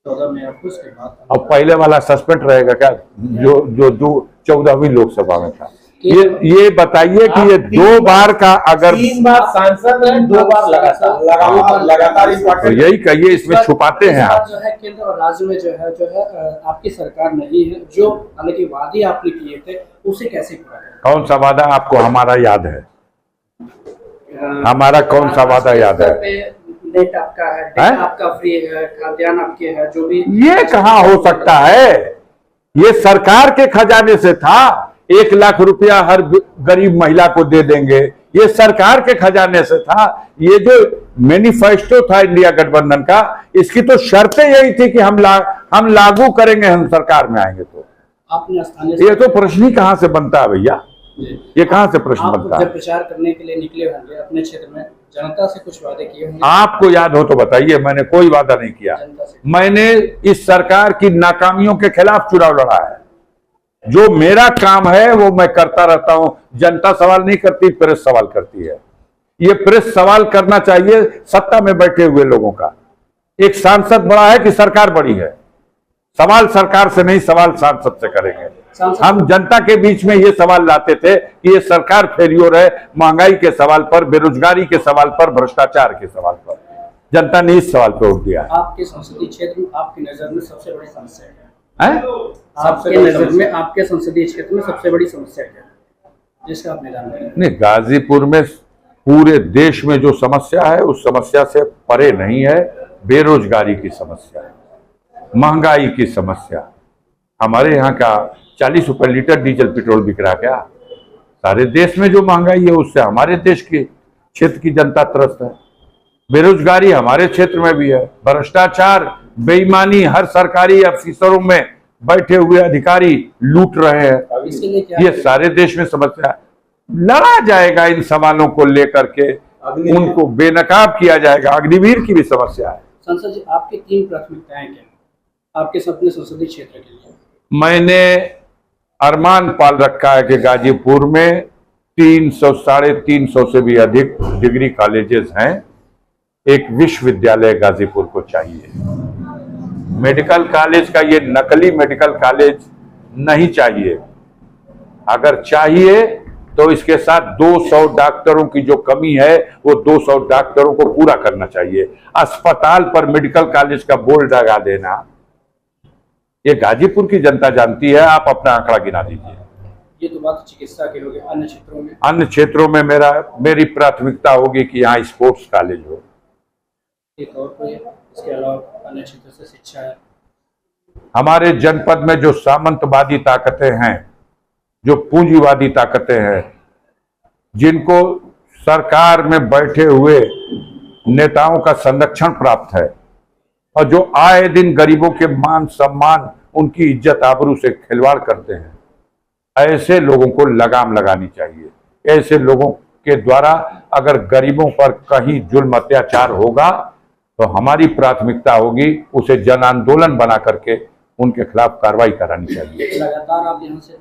14 में आपको उसके बाद अब पहले वाला सस्पेंड रहेगा क्या, जो जो जो 14वीं लोकसभा में था? ये बताइए कि ये 2 बार का, अगर 3 बार सांसद है, 2 बार लगातार तो यही कहिए, इसमें छुपाते हैं आप। जो है केंद्र और राज्य में जो है आपकी सरकार नहीं है, जो हालांकि वादे आपने किए थे उसे कैसे पूरा करें? कौन सा वादा आपको हमारा याद है? हमारा कौन सा वादा याद है? नेट आपका है, डेटा आपका फ्री है, खाद्यान्न आपके है, जो भी। ये कहाँ हो सकता है? ये सरकार के खजाने से था। 1 लाख रुपया हर गरीब महिला को दे देंगे, ये सरकार के खजाने से था। ये जो मैनिफेस्टो था इंडिया गठबंधन का, इसकी तो शर्तें यही थी कि हम लागू करेंगे, हम सरकार में आएंगे तो। आपने स्थानीय, ये तो प्रश्न ही कहाँ से बनता है भैया? ये कहाँ से प्रश्न बनता है? जब प्रचार करने के लिए निकले होंगे अपने क्षेत्र में, जनता से कुछ वादे किए होंगे? आपको याद हो तो बताइए। मैंने कोई वादा नहीं किया। मैंने इस सरकार की नाकामियों के खिलाफ चुनाव लड़ा है। जो मेरा काम है वो मैं करता रहता हूं। जनता सवाल नहीं करती, प्रेस सवाल करती है। ये प्रेस सवाल करना चाहिए सत्ता में बैठे हुए लोगों का। एक सांसद बड़ा है कि सरकार बड़ी है? सवाल सरकार से नहीं, सवाल सांसद से करेंगे। हम जनता के बीच में ये सवाल लाते थे कि ये सरकार फेलियर है, महंगाई के सवाल पर, बेरोजगारी के सवाल पर, भ्रष्टाचार के सवाल पर। जनता ने इस सवाल पर वोट दिया। आपके संसदीय क्षेत्र में आपकी नजर में सबसे बड़ी समस्या है? आपके नजर में आपके संसदीय क्षेत्र में सबसे बड़ी समस्या क्या है, जिसका आप निदान करें? नहीं, गाजीपुर में पूरे देश में जो समस्या है उस समस्या से परे नहीं है। बेरोजगारी की समस्या, महंगाई की समस्या। हमारे यहाँ का 40 रुपए लीटर डीजल पेट्रोल बिक रहा क्या? सारे देश में जो महंगाई है उससे हमारे देश के क्षेत्र की जनता त्रस्त है। बेरोजगारी हमारे क्षेत्र में भी है। भ्रष्टाचार, बेईमानी, हर सरकारी अफसरों में बैठे हुए अधिकारी लूट रहे हैं। ये सारे देश में समस्या है। लड़ा जाएगा इन सवालों को लेकर के, उनको बेनकाब किया जाएगा। अग्निवीर की भी समस्या है। संसद जी, आपकी 3 प्राथमिकताएं क्या आपके अपने संसदीय क्षेत्र के लिए? मैंने अरमान पाल रखा है कि गाजीपुर में 300 साढ़े 300 से भी अधिक डिग्री कॉलेजेस हैं। एक विश्वविद्यालय गाजीपुर को चाहिए। मेडिकल कॉलेज का ये नकली मेडिकल कॉलेज नहीं चाहिए। अगर चाहिए तो इसके साथ 200 डॉक्टरों की जो कमी है वो 200 डॉक्टरों को पूरा करना चाहिए। अस्पताल पर मेडिकल कॉलेज का बोर्ड लगा देना, ये गाजीपुर की जनता जानती है। आप अपना आंकड़ा गिना दीजिए। ये तो बात चिकित्सा के हो गई। अन्य क्षेत्रों में? अन्य क्षेत्रों में मेरी प्राथमिकता होगी कि यहाँ स्पोर्ट्स कॉलेज हो। एक और कोई इसके अलावा अन्य क्षेत्र से शिक्षा है? हमारे जनपद में जो सामंतवादी ताकतें हैं, जो पूंजीवादी ताकतें हैं, जिनको सरकार में बैठे हुए नेताओं का संरक्षण प्राप्त है और जो आए दिन गरीबों के मान सम्मान, उनकी इज्जत आबरू से खिलवाड़ करते हैं, ऐसे लोगों को लगाम लगानी चाहिए। ऐसे लोगों के द्वारा अगर गरीबों पर कहीं जुल्म अत्याचार होगा तो हमारी प्राथमिकता होगी उसे जन आंदोलन बना करके उनके खिलाफ कार्रवाई करानी चाहिए। लगातार आप यहाँ से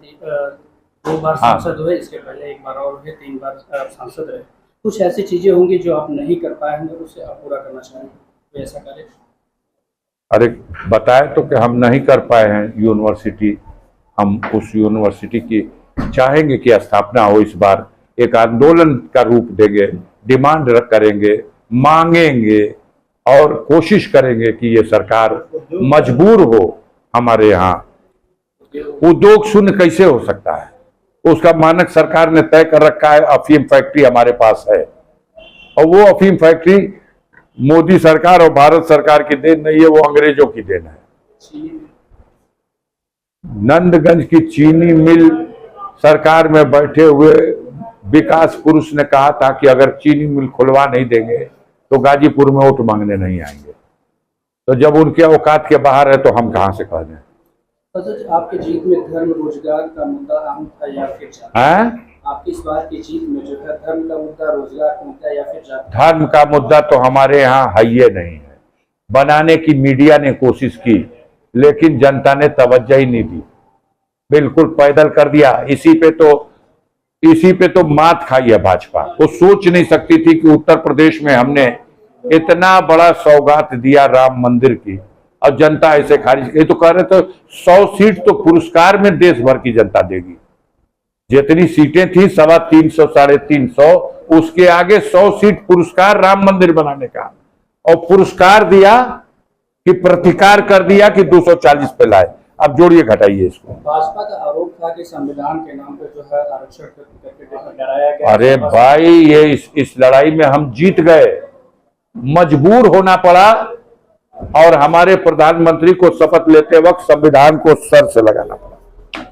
2 बार सांसद हुए, इसके पहले 1 बार और हुए, 3 बार सांसद रहे। कुछ ऐसी चीजें होंगी जो आप नहीं कर पाए होंगे, उसे आप पूरा करना चाहेंगे, तो ऐसा करें? अरे बताए तो कि हम नहीं कर पाए हैं यूनिवर्सिटी। हम उस यूनिवर्सिटी की चाहेंगे कि स्थापना हो। इस बार एक आंदोलन का रूप देंगे, डिमांड करेंगे, मांगेंगे और कोशिश करेंगे कि ये सरकार मजबूर हो। हमारे यहाँ उद्योग शून्य कैसे हो सकता है? उसका मानक सरकार ने तय कर रखा है। अफीम फैक्ट्री हमारे पास है और वो अफीम फैक्ट्री मोदी सरकार और भारत सरकार की देन नहीं है, वो अंग्रेजों की देन है। नंदगंज की चीनी मिल सरकार में बैठे हुए विकास पुरुष ने कहा था कि अगर चीनी मिल खुलवा नहीं देंगे तो गाजीपुर में वोट मांगने नहीं आएंगे। तो जब उनके औकात के बाहर है तो हम कहां से कह दें? आपकी जीत में धर्म रोजगार का मुद्दा अहम था या फिर आपकी इस बार की जीत में जो है धर्म का मुद्दा, रोजगार का मुद्दा या फिर धर्म का मुद्दा तो हमारे यहाँ है ही नहीं है। बनाने की मीडिया ने कोशिश की लेकिन जनता ने तवज्जो ही नहीं दी, बिल्कुल पैदल कर दिया। इसी पे तो मात खाई है भाजपा। वो सोच नहीं सकती थी कि उत्तर प्रदेश में हमने इतना बड़ा सौगात दिया राम मंदिर की, और जनता ऐसे खारिज, ये तो कह रहे थे 100 सीट तो पुरस्कार में देश भर की जनता देगी। जितनी सीटें थी 350 350, उसके आगे 100 सीट पुरस्कार राम मंदिर बनाने का, और पुरस्कार दिया कि प्रतिकार कर दिया कि 240 पे लाए। अब जोड़िए घटाइए इसको। भाजपा का आरोप था कि संविधान के नाम पे जो है आरक्षण करके डराया गया। अरे भाई, ये इस लड़ाई में हम जीत गए, मजबूर होना पड़ा, और हमारे प्रधानमंत्री को शपथ लेते वक्त संविधान को सर से लगाना पड़ा,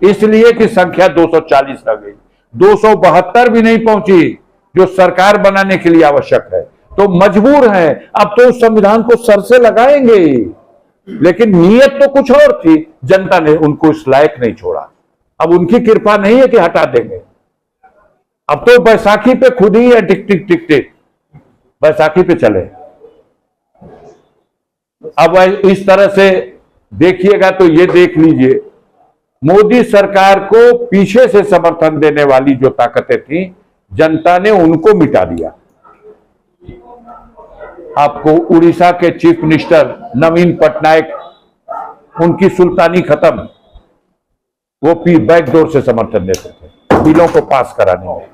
इसलिए कि संख्या 240 रह गई, 272 भी नहीं पहुंची जो सरकार बनाने के लिए आवश्यक है। तो मजबूर हैं, अब तो उस संविधान को सर से लगाएंगे, लेकिन नीयत तो कुछ और थी। जनता ने उनको इस लायक नहीं छोड़ा। अब उनकी कृपा नहीं है कि हटा देंगे। अब तो बैसाखी पे खुद ही है, टिक टिक टिक टिक, बैसाखी पे चले। अब इस तरह से देखिएगा तो ये देख लीजिए, मोदी सरकार को पीछे से समर्थन देने वाली जो ताकतें थी, जनता ने उनको मिटा दिया। आपको उड़ीसा के चीफ मिनिस्टर नवीन पटनायक, उनकी सुल्तानी खत्म, वो बैकडोर से समर्थन देते थे बिलों को पास कराने में।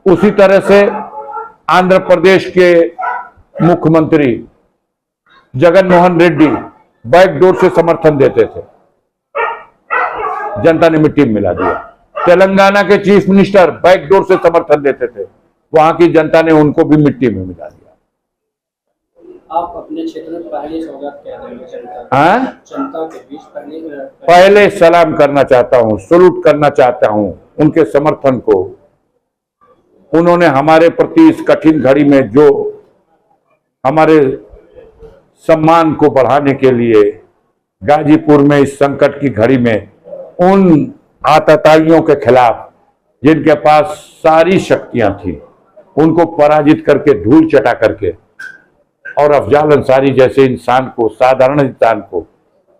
उसी तरह से आंध्र प्रदेश के मुख्यमंत्री जगन मोहन रेड्डी बैकडोर से समर्थन देते थे, जनता ने मिट्टी में मिला दिया। तेलंगाना के चीफ मिनिस्टर बैकडोर से समर्थन देते थे, वहां की जनता ने उनको भी मिट्टी में मिला दिया। आप अपने क्षेत्र में पहली सौगात क्या देंगे जनता के बीच? पहले सलाम करना चाहता हूं, सलूट करना चाहता हूं उनके समर्थन को। उन्होंने हमारे प्रति इस कठिन घड़ी में जो हमारे सम्मान को बढ़ाने के लिए गाजीपुर में इस संकट की घड़ी में उन आतताइयों के खिलाफ जिनके पास सारी शक्तियां थी, उनको पराजित करके, धूल चटा करके, और अफजाल अंसारी जैसे इंसान को, साधारण इंसान को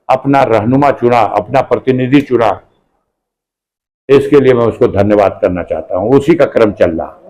अपना रहनुमा चुना, अपना प्रतिनिधि चुना, इसके लिए मैं उसको धन्यवाद करना चाहता हूं। उसी का क्रम चल रहा।